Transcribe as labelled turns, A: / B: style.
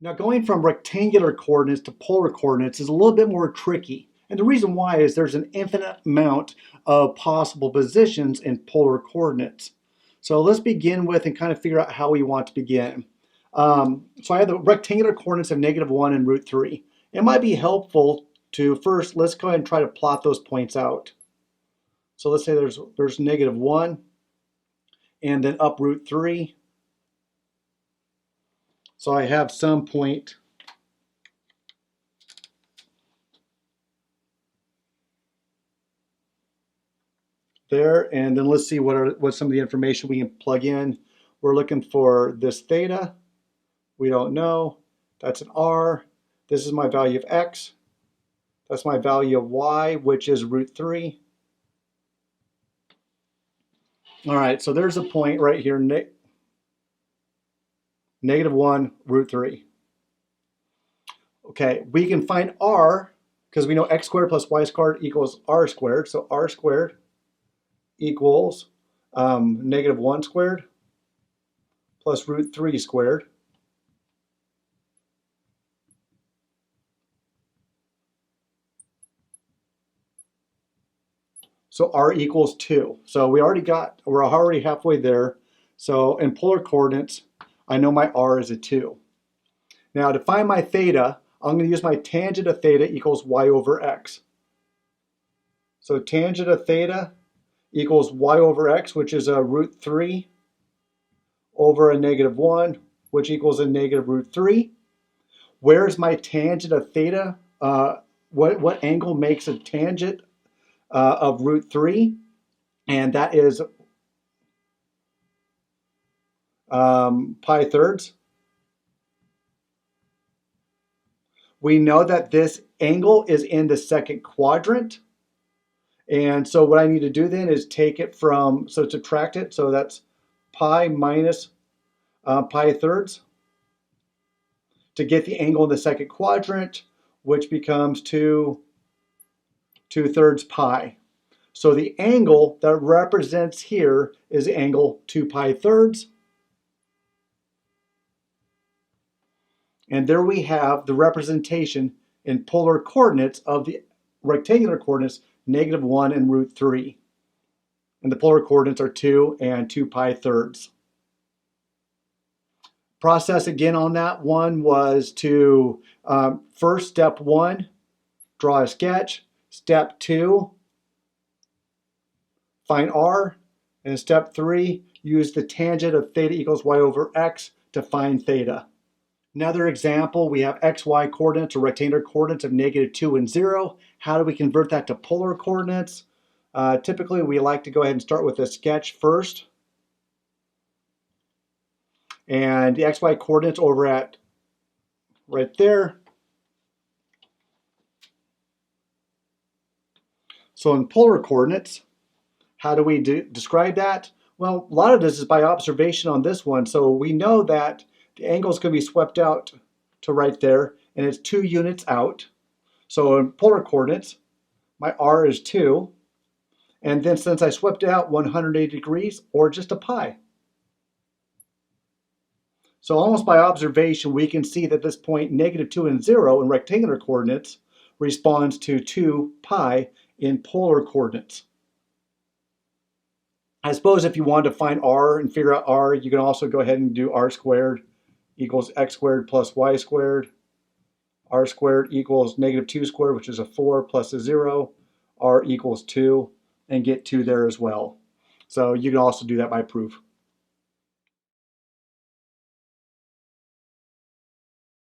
A: Now going from rectangular coordinates to polar coordinates is a little bit more tricky. And the reason why is there's an infinite amount of possible positions in polar coordinates. So let's begin with and kind of figure out how we want to begin. So I have the rectangular coordinates of -1 and √3. It might be helpful to first, let's go ahead and try to plot those points out. So let's say there's -1 and then up √3. So I have some point there, and then let's see what's some of the information we can plug in. We're looking for this theta. We don't know. That's an r. This is my value of x. That's my value of y, which is √3. All right, so there's a point right here, -1 √3. Okay, we can find r because we know x squared plus y squared equals r squared. So r squared equals -1 squared plus √3 squared. So r equals 2. So we're already halfway there. So in polar coordinates, I know my r is a 2. Now to find my theta, I'm going to use my tangent of theta equals y over x. So tangent of theta equals y over x, which is a √3 over a -1, which equals a -√3. Where's my tangent of theta? What angle makes a tangent of √3? And that is pi thirds. We know that this angle is in the second quadrant. And so what I need to do then is take it from, so subtract it. So that's pi minus pi thirds to get the angle in the second quadrant, which becomes 2/3 pi. So the angle that represents here is the angle 2 pi thirds. And there we have the representation in polar coordinates of the rectangular coordinates -1 and √3. And the polar coordinates are 2 and 2 pi thirds. Process again on that one was to first, step 1, draw a sketch. Step 2, find r. And step 3, use the tangent of theta equals y over x to find theta. Another example, we have xy coordinates or rectangular coordinates of -2 and 0. How do we convert that to polar coordinates? Typically, we like to go ahead and start with a sketch first. And the xy coordinates over at right there. So in polar coordinates, how do we describe that? Well, a lot of this is by observation on this one. So we know that the angle is going to be swept out to right there, and it's 2 units out. So in polar coordinates, my r is 2. And then since I swept out 180 degrees, or just a pi. So almost by observation, we can see that this point -2 and 0 in rectangular coordinates responds to 2 pi in polar coordinates. I suppose if you wanted to find r and figure out r, you can also go ahead and do r squared equals x squared plus y squared. R squared equals -2 squared, which is a 4 plus a 0. R equals 2, and get 2 there as well. So you can also do that by proof.